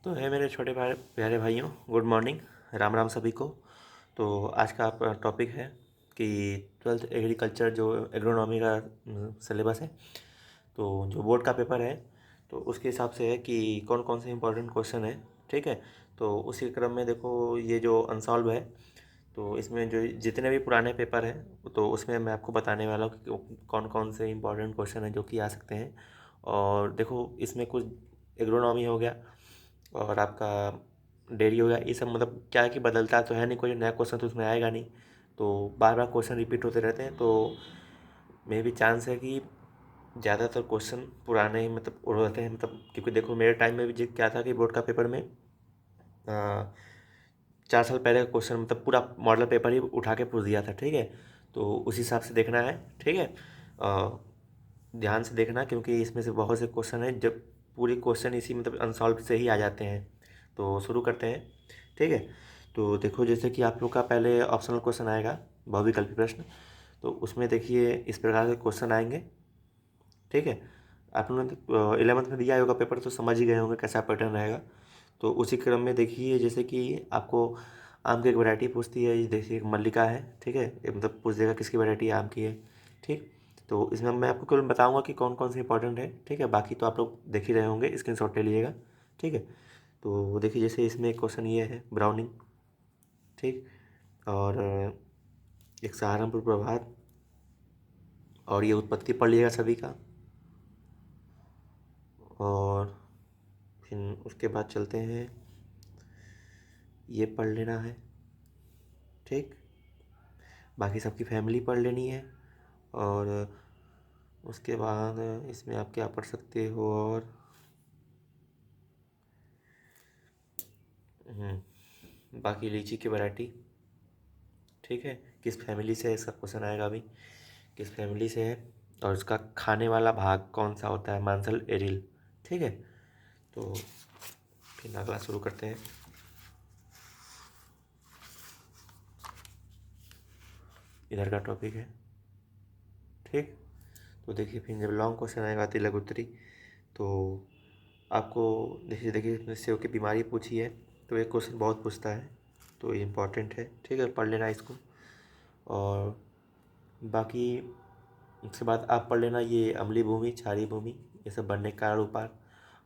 तो है मेरे छोटे प्यारे भाइयों, गुड मॉर्निंग। राम राम सभी को। तो आज का आपका टॉपिक है कि ट्वेल्थ एग्रीकल्चर जो एग्रोनॉमी का सिलेबस है, तो जो बोर्ड का पेपर है, तो उसके हिसाब से है कि कौन कौन से इंपॉर्टेंट क्वेश्चन है। ठीक है। तो उसी क्रम में देखो, ये जो अनसॉल्व है, तो इसमें जो जितने भी पुराने पेपर हैं, तो उसमें मैं आपको बताने वाला हूँ कि कौन कौन से इंपॉर्टेंट क्वेश्चन हैं जो कि आ सकते हैं। और देखो, इसमें कुछ एग्रोनॉमी हो गया और आपका डेयरी हो गया, ये सब मतलब क्या है कि बदलता तो है नहीं, कोई नया क्वेश्चन तो उसमें आएगा नहीं। तो बार बार क्वेश्चन रिपीट होते रहते हैं, तो मे भी चांस है कि ज़्यादातर क्वेश्चन पुराने ही मतलब रहते हैं। मतलब क्योंकि देखो, मेरे टाइम में भी क्या था कि बोर्ड का पेपर में 4 साल पहले का क्वेश्चन मतलब पूरा मॉडल पेपर ही उठा के पूछ दिया था। ठीक है। तो उस हिसाब से देखना है। ठीक है। ध्यान से देखना, क्योंकि इसमें से बहुत से क्वेश्चन हैं जब पूरी क्वेश्चन इसी मतलब अनसॉल्व से ही आ जाते हैं। तो शुरू करते हैं। ठीक है। तो देखो, जैसे कि आप लोग का पहले ऑप्शनल क्वेश्चन आएगा, बहुविकल्पी प्रश्न। तो उसमें देखिए इस प्रकार के क्वेश्चन आएंगे। ठीक है। आप लोगों ने तो 11th में दिया होगा पेपर, तो समझ ही गए होंगे कैसा पैटर्न रहेगा। तो उसी क्रम में देखिए, जैसे कि आपको आम की एक वैरायटी पूछती है, जैसे एक मल्लिका है। ठीक है। ये मतलब पूछ देगा किसकी वैरायटी आम की है। ठीक। तो इसमें मैं आपको केवल बताऊंगा कि कौन कौन से इंपॉर्टेंट है। ठीक है। बाकी तो आप लोग देख ही रहे होंगे, स्क्रीनशॉट ले लीजिएगा। ठीक है। तो देखिए, जैसे इसमें एक क्वेश्चन ये है, ब्राउनिंग। ठीक। और एक सहारनपुर प्रभात, और ये उत्पत्ति पढ़ लीजिएगा सभी का। और फिर उसके बाद चलते हैं, ये पढ़ लेना है। ठीक। बाकी सबकी फैमिली पढ़ लेनी है। और उसके बाद इसमें आप क्या पढ़ सकते हो, और बाकी लीची की वैरायटी। ठीक है। किस फैमिली से है, इसका क्वेश्चन आएगा अभी, किस फैमिली से है, और उसका खाने वाला भाग कौन सा होता है, मांसल एरिल। ठीक है। तो फिर अगला शुरू करते हैं। इधर का टॉपिक है। ठीक। तो देखिए, फिर जब लॉन्ग क्वेश्चन आएगा तिलक उत्तरी, तो आपको देखिए इसमें सेव की बीमारी पूछी है, तो एक क्वेश्चन बहुत पूछता है, तो ये इम्पोर्टेंट है। ठीक है, पढ़ लेना इसको। और बाकी उसके बाद आप पढ़ लेना ये अम्लीय भूमि, क्षारीय भूमि, ये सब बनने के कारण उपाय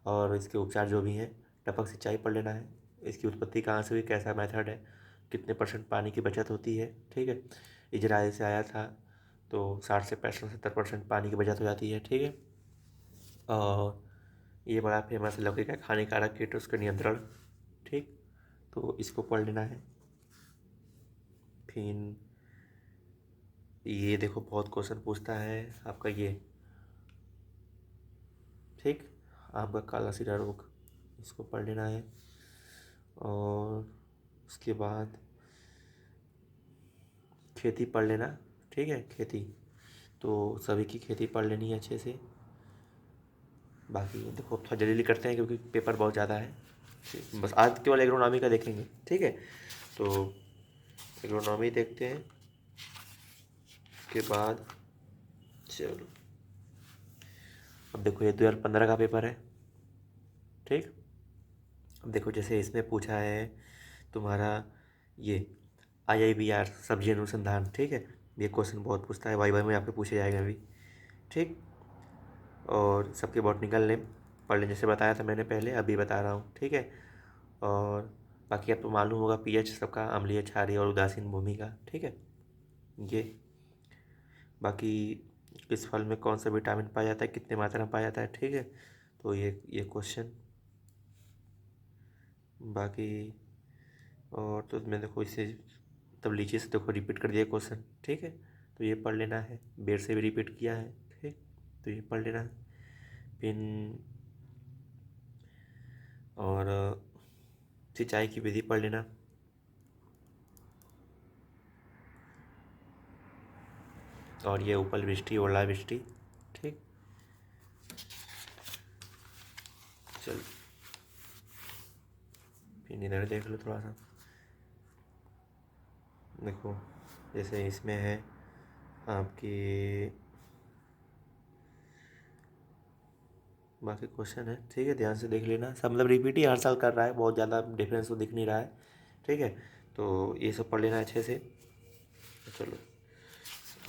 और इसके उपचार जो भी हैं। टपक सिंचाई पढ़ लेना है, इसकी उत्पत्ति कहाँ से हुई, कैसा मेथड है, कितने परसेंट पानी की बचत होती है। ठीक है। इजराइल से आया था, तो 60 से 65 70% पानी की बचत हो जाती है। ठीक है। और ये बड़ा फेमस लौकी का हानिकारक कीट उसका नियंत्रण। ठीक। तो इसको पढ़ लेना है। फिर ये देखो, बहुत क्वेश्चन पूछता है आपका ये। ठीक। आपका काला सिरा रोग, इसको पढ़ लेना है। और उसके बाद खेती पढ़ लेना। ठीक है, खेती तो सभी की खेती पढ़ लेनी है अच्छे से। बाकी देखो, थोड़ा जल्दी करते हैं क्योंकि पेपर बहुत ज़्यादा है। ठीक, बस आज केवल एग्रोनॉमी का देखेंगे। ठीक है। तो एग्रोनॉमी देखते हैं, उसके बाद चलो, अब देखो ये 2015 का पेपर है। ठीक। अब देखो, जैसे इसमें पूछा है तुम्हारा ये IIBR सब्जी अनुसंधान। ठीक है। ये क्वेश्चन बहुत पूछता है, वाई में आपको पूछे जाएगा अभी। ठीक। और सबके बॉटनिकल नेम पढ़ लें, जैसे बताया था मैंने पहले, अभी बता रहा हूँ। ठीक है। और बाकी आपको मालूम होगा पीएच सबका, अम्लीय, क्षारीय और उदासीन भूमि का। ठीक है। ये बाकी किस फल में कौन सा विटामिन पाया जाता है, कितने मात्रा में पाया जाता है। ठीक है। तो ये क्वेश्चन बाकी, और तो मैं देखो इसे तब लीजिए से देखो रिपीट कर दिया क्वेश्चन। ठीक है। तो ये पढ़ लेना है, बेर से भी रिपीट किया है। ठीक। तो ये पढ़ लेना है। फिर और सिंचाई की विधि पढ़ लेना। और ये उपल वृष्टि, ओलावृष्टि। ठीक। चल, फिर इधर देख लो थोड़ा सा। देखो, जैसे इसमें है आपकी बाकी क्वेश्चन है, ठीक है, ध्यान से देख लेना। सब मतलब रिपीट ही हर साल कर रहा है, बहुत ज़्यादा डिफरेंस तो दिख नहीं रहा है, ठीक है। तो ये सब पढ़ लेना अच्छे से। चलो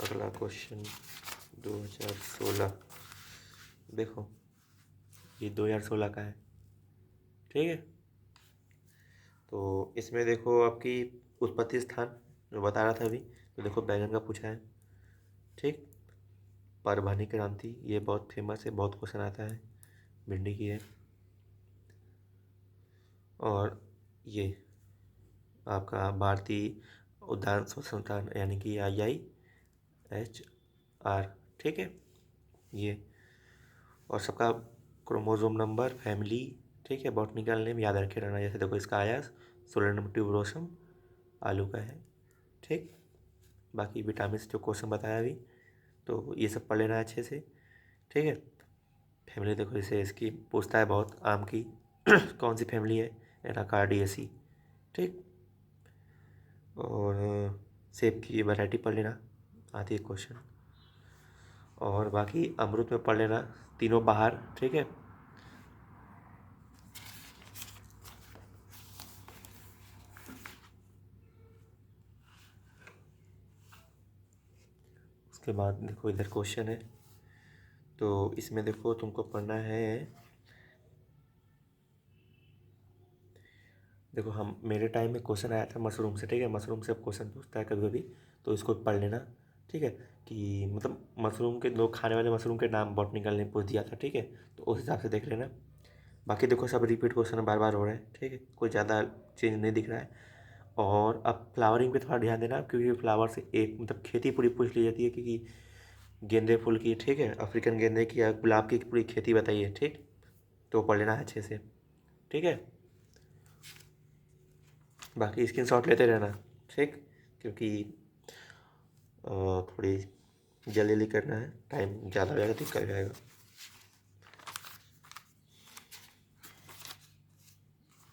अगला क्वेश्चन 2016, देखो ये 2016 का है, ठीक है। तो इसमें देखो आपकी उत्पत्ति स्थान जो बता रहा था अभी, तो देखो बैंगन का पूछा है, ठीक। परभणी क्रांति, ये बहुत फेमस है, बहुत क्वेश्चन आता है, भिंडी की है। और ये आपका भारतीय उद्यान संस्थान यानी कि IIHR, ठीक है ये। और सबका क्रोमोसोम नंबर, फैमिली, ठीक है, बॉटनिकल नेम याद रखे रहना। जैसे देखो इसका आया सोलेनम ट्यूबरोसम, आलू का है, ठीक। बाकी विटामिन जो क्वेश्चन बताया अभी, तो ये सब पढ़ लेना है अच्छे से, ठीक है। फैमिली देखो इसे इसकी पूछता है बहुत, आम की कौन सी फैमिली है, एनाकार्डियेसी, ठीक। और सेब की वैरायटी पढ़ लेना, आती है क्वेश्चन। और बाकी अमरूद में पढ़ लेना तीनों बाहर, ठीक है। उसके बाद देखो इधर क्वेश्चन है, तो इसमें देखो तुमको पढ़ना है, देखो हम मेरे टाइम में क्वेश्चन आया था मशरूम से, ठीक है। मशरूम से क्वेश्चन पूछता है कभी कभी, तो इसको पढ़ लेना, ठीक है। कि मतलब मशरूम के, लोग खाने वाले मशरूम के नाम बॉटनिकल ने पूछ दिया था, ठीक है। तो उस हिसाब से देख लेना। बाकी देखो सब रिपीट क्वेश्चन बार बार हो रहे हैं, ठीक है, कोई ज़्यादा चेंज नहीं दिख रहा है। और अब फ्लावरिंग पे थोड़ा ध्यान देना, क्योंकि फ्लावर से एक मतलब खेती पूरी पूछ ली जाती है, क्योंकि गेंदे फूल की, ठीक है, अफ्रीकन गेंदे की या गुलाब की पूरी खेती बताइए, ठीक। तो पढ़ लेना अच्छे से, ठीक है। बाकी स्क्रीनशॉट लेते रहना, ठीक, क्योंकि थोड़ी जल्दी जल्दी करना है, टाइम ज़्यादा हो जाएगा, दिक्कत हो जाएगा।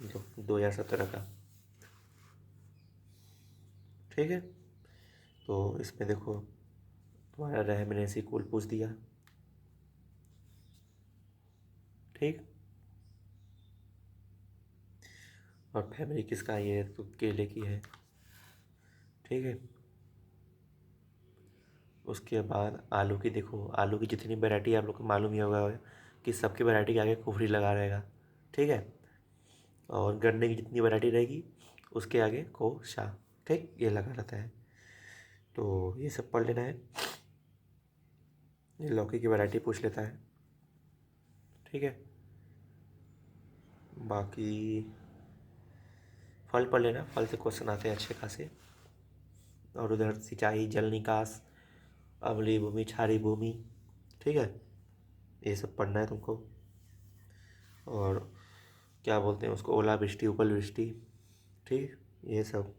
जो 2017 का, ठीक है। तो इसमें देखो तुम्हारा रेमिनेंसी कूल पूछ दिया, ठीक। और फैमिली किसका, ये तो केले की है, ठीक है। उसके बाद आलू की, देखो आलू की जितनी वैरायटी आप लोग को मालूम ही होगा कि सबकी वैरायटी के आगे कुफरी लगा रहेगा, ठीक है। और गन्ने की जितनी वैरायटी रहेगी उसके आगे को शाह, ठीक, ये लगा रहता है। तो ये सब पढ़ लेना है। ये लौकी की वैरायटी पूछ लेता है, ठीक है। बाकी फल पढ़ लेना, फल से क्वेश्चन आते हैं अच्छे खासे। और उधर सिंचाई, जल निकास, अम्लीय भूमि, क्षारीय भूमि, ठीक है, ये सब पढ़ना है तुमको। और क्या बोलते हैं उसको, ओलावृष्टि, उपलवृष्टि, ठीक, ये सब।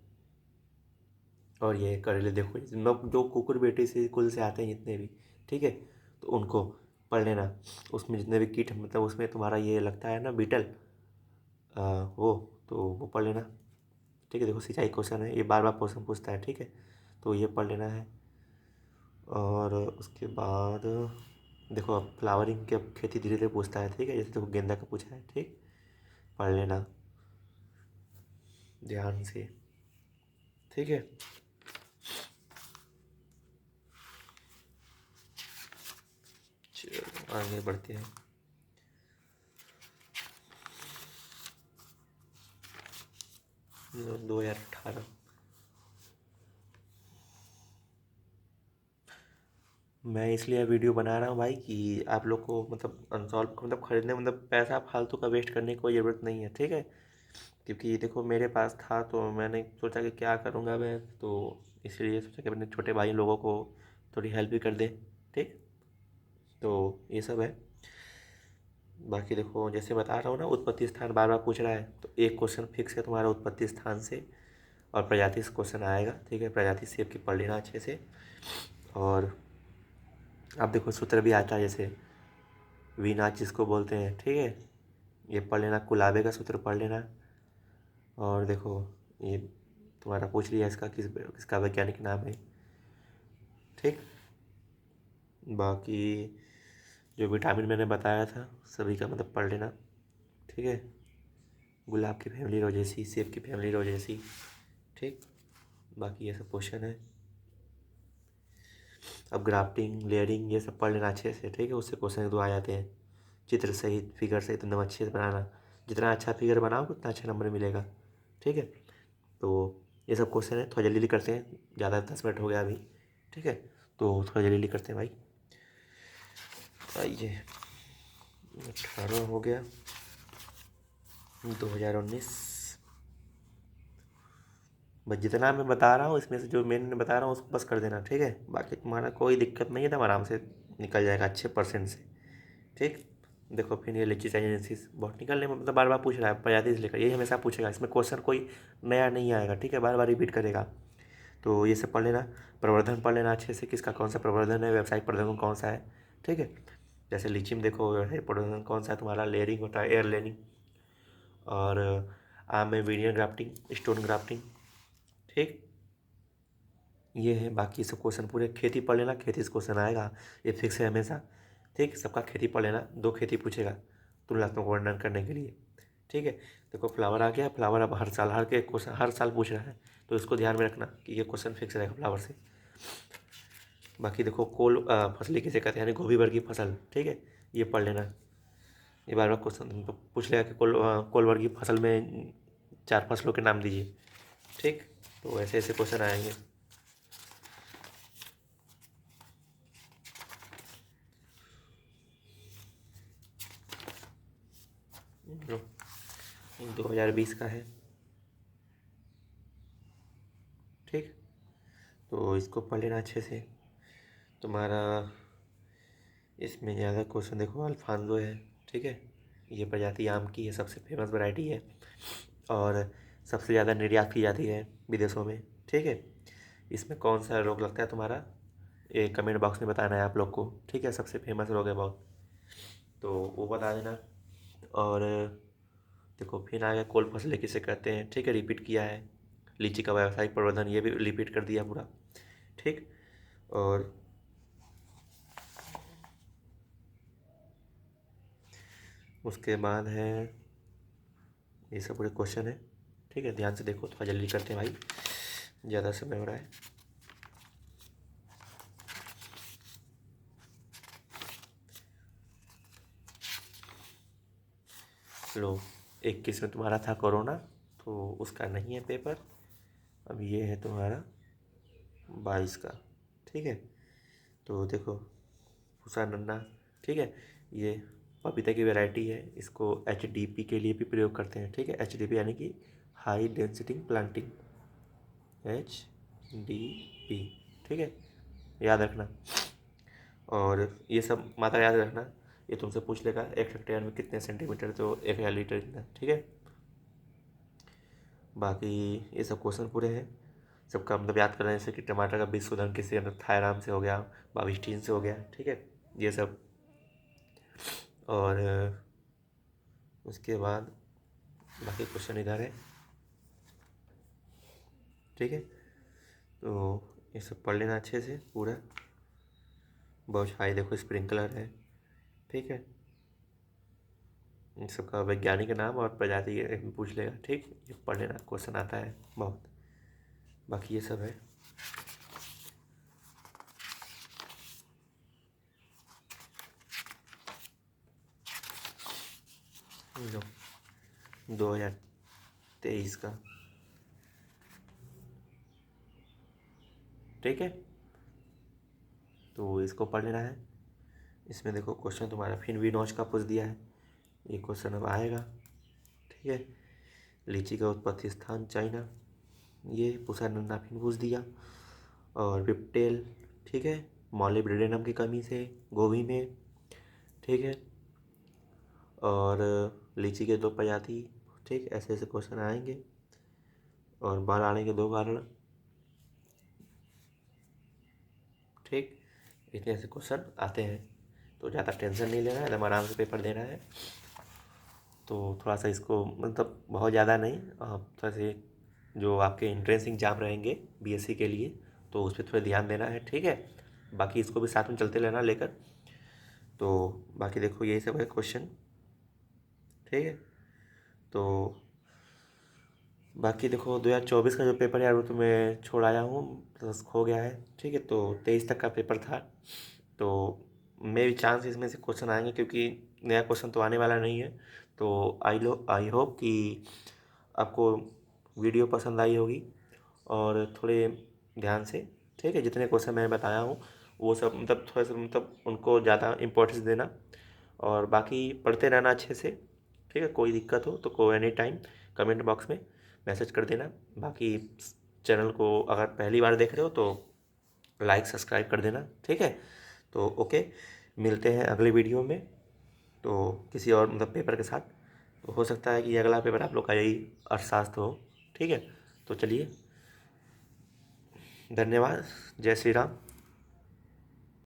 और ये करेले देखो, मतलब जो कुकुर बेटे से कुल से आते हैं जितने भी, ठीक है, तो उनको पढ़ लेना। उसमें जितने भी कीट, मतलब उसमें तुम्हारा ये लगता है ना बीटल, वो, तो वो पढ़ लेना, ठीक है। देखो सिंचाई क्वेश्चन है, ये बार बार क्वेश्चन पूछता है, ठीक है, तो ये पढ़ लेना है। और उसके बाद देखो अब फ्लावरिंग की अब खेती धीरे धीरे पूछता है, ठीक है। जैसे देखो गेंदा का पूछा है, ठीक, पढ़ लेना ध्यान से, ठीक है। चलो आगे बढ़ते हैं। 2018, मैं इसलिए वीडियो बना रहा हूँ भाई कि आप लोग को मतलब अनसॉल्व मतलब खरीदने, मतलब पैसा फालतू का वेस्ट करने की कोई ज़रूरत नहीं है, ठीक है। क्योंकि देखो मेरे पास था तो मैंने सोचा कि क्या करूँगा मैं, तो इसलिए सोचा कि अपने छोटे भाई लोगों को थोड़ी हेल्प भी कर दे, ठीक। तो ये सब है। बाकी देखो जैसे बता रहा हूँ ना, उत्पत्ति स्थान बार बार पूछ रहा है, तो एक क्वेश्चन फिक्स है तुम्हारा उत्पत्ति स्थान से। और प्रजाति से क्वेश्चन आएगा, ठीक है, प्रजाति सेब की पढ़ लेना अच्छे से। और अब देखो सूत्र भी आता है, जैसे वीनाच जिसको बोलते हैं, ठीक है, ये पढ़ लेना। कुलाबे का सूत्र पढ़ लेना। और देखो ये तुम्हारा पूछ लिया, इसका किसका वैज्ञानिक नाम है, ठीक। बाकी जो विटामिन मैंने बताया था सभी का मतलब पढ़ लेना, ठीक है। गुलाब की फैमिली रोजेसी, सेब की फैमिली रोजेसी, ठीक। बाकी ये सब क्वेश्चन है। अब ग्राफ्टिंग, लेयरिंग ये सब पढ़ लेना अच्छे से, ठीक है। उससे क्वेश्चन 2 आ जाते हैं, चित्र सहित, फिगर सहित एकदम अच्छे से बनाना। जितना अच्छा फिगर बनाओगे उतना अच्छा नंबर मिलेगा, ठीक है। तो ये सब क्वेश्चन है, थोड़ा जल्दी जल्दी करते हैं, ज़्यादा 10 मिनट हो गया अभी, ठीक है। तो थोड़ा जल्दी जल्दी करते हैं भाई। आइए, 18 हो गया, 2019। बस जितना मैं बता रहा हूँ इसमें से जो मैंने बता रहा हूँ उसको बस कर देना, ठीक है। बाकी तुम्हारा कोई दिक्कत नहीं है, तो आराम से निकल जाएगा अच्छे परसेंट से, ठीक। देखो फिर ये लिची चाइनेंसिस बहुत निकलने में मतलब बार बार पूछ रहा है, प्रजाति से लेकर यही हमेशा पूछेगा, इसमें क्वेश्चन कोई नया नहीं आएगा, ठीक है। बार बार रिपीट करेगा। तो ये सब पढ़ लेना। प्रवर्धन पढ़ लेना अच्छे से, किसका कौन सा प्रवर्धन है, व्यावसायिक प्रवर्धन कौन सा है, ठीक है। जैसे लीची में देखो व्यावसायिक प्रवर्धन कौन सा है तुम्हारा, लेयरिंग होता है, एयर लेयरिंग। और आम में वीनियर ग्राफ्टिंग, स्टोन ग्राफ्टिंग, ठीक। ये है। बाकी सब क्वेश्चन पूरे खेती पढ़ लेना, खेती से क्वेश्चन आएगा, ये फिक्स है हमेशा, ठीक। सबका खेती पढ़ लेना, 2 खेती पूछेगा तुलनात्मक वर्णन करने के लिए, ठीक है। देखो फ्लावर आ गया, फ्लावर अब हर साल हर के क्वेश्चन हर साल पूछ रहा है, तो इसको ध्यान में रखना कि ये क्वेश्चन फिक्स रहेगा फ्लावर से। बाकी देखो कोल फसली किसे कहते हैं, यानी गोभी वर्गीय फसल, ठीक है। ये पढ़ लेना, ये बार बार क्वेश्चन तुमको पूछ लेगा कि कोल वर्गीय फसल में 4 फसलों के नाम दीजिए, ठीक। तो ऐसे ऐसे क्वेश्चन आएंगे। लो, 2020 का है, ठीक। तो इसको पढ़ लेना अच्छे से। तुम्हारा इसमें ज़्यादा क्वेश्चन देखो अल्फांसो है, ठीक है। ये प्रजाति आम की है, सबसे फेमस वैरायटी है और सबसे ज़्यादा निर्यात की जाती है विदेशों में, ठीक है। इसमें कौन सा रोग लगता है तुम्हारा, ये कमेंट बॉक्स में बताना है आप लोग को, ठीक है। सबसे फेमस रोग है बहुत, तो वो बता देना। और देखो फिर आ गया कोल फसलें किसे कहते हैं, ठीक है, रिपीट किया है। लीची का व्यावसायिक प्रवर्धन ये भी रिपीट कर दिया पूरा, ठीक। और उसके बाद है ये सब पूरे क्वेश्चन है, ठीक है। ध्यान से देखो, थोड़ा जल्दी करते हैं भाई, ज़्यादा समय हो रहा है। लो, 21 में तुम्हारा था कोरोना, तो उसका नहीं है पेपर। अब ये है तुम्हारा 22 का, ठीक है। तो देखो पूसा नन्ना, ठीक है। ये पपीता की वैरायटी है, इसको एचडीपी के लिए भी प्रयोग करते हैं, ठीक है। एचडीपी यानी कि हाई डेंसिटी प्लांटिंग, एचडीपी, ठीक है, याद रखना। और ये सब मात्रा याद रखना, ये तुमसे पूछ लेगा 1 हेक्टेयर में कितने सेंटीमीटर, तो 1000 लीटर कितना, ठीक है। बाकी ये सब क्वेश्चन पूरे हैं, सबका मतलब याद करना, जैसे कि टमाटर का बीज शोधन किससे, मतलब थायराम से हो गया, बाविस्टीन से हो गया, ठीक है, ये सब। और उसके बाद बाकी क्वेश्चन इधर है, ठीक है। तो ये सब पढ़ लेना अच्छे से पूरा। बौछाई देखो स्प्रिंकलर है, ठीक है। इन सबका वैज्ञानिक नाम और प्रजाति पूछ लेगा, ठीक। ये पढ़ लेना, क्वेश्चन आता है बहुत। बाकी ये सब है। लो, 2023 का, ठीक है। तो इसको पढ़ लेना है। इसमें देखो क्वेश्चन तुम्हारा फिन भी नौच का पूछ दिया है, ये क्वेश्चन अब आएगा, ठीक है। लीची का उत्पत्ति स्थान चाइना, ये पूछा नन्ना फिन पूछ दिया। और विप्टेल, ठीक है, मॉलिब्डेनम की कमी से गोभी में, ठीक है। और लीची के 2 प्रजाति, ठीक, ऐसे ऐसे क्वेश्चन आएंगे। और बाढ़ आने के 2 कारण, ठीक। इतने ऐसे क्वेश्चन आते हैं, तो ज़्यादा टेंशन नहीं लेना है, एकदम आराम से पेपर देना है। तो थोड़ा सा इसको मतलब बहुत ज़्यादा नहीं, थोड़ा से जो आपके एंट्रेंस एग्जाम रहेंगे बीएससी के लिए, तो उस पर थोड़ा ध्यान देना है, ठीक है। बाकी इसको भी साथ में चलते रहना लेकर। तो बाकी देखो यही सब है क्वेश्चन, ठीक है। तो बाकी देखो 2024 का जो पेपर है यार वो तो मैं छोड़ आया हूँ, बस खो गया है, ठीक है। तो 23 तक का पेपर था, तो मे भी चांस इसमें से क्वेश्चन आएंगे, क्योंकि नया क्वेश्चन तो आने वाला नहीं है। तो आई होप कि आपको वीडियो पसंद आई होगी, और थोड़े ध्यान से, ठीक है, जितने क्वेश्चन मैंने बताया हूँ वो सब मतलब थोड़ा सा मतलब उनको ज़्यादा इम्पोर्टेंस देना, और बाकी पढ़ते रहना अच्छे से, ठीक है। कोई दिक्कत हो तो कोई एनी टाइम कमेंट बॉक्स में मैसेज कर देना। बाकी चैनल को अगर पहली बार देख रहे हो तो लाइक सब्सक्राइब कर देना, ठीक है। तो ओके, मिलते हैं अगले वीडियो में, तो किसी और मतलब पेपर के साथ। तो हो सकता है कि अगला पेपर आप लोग का यही अर्थशास्त्र हो, ठीक है। तो चलिए, धन्यवाद, जय श्री राम।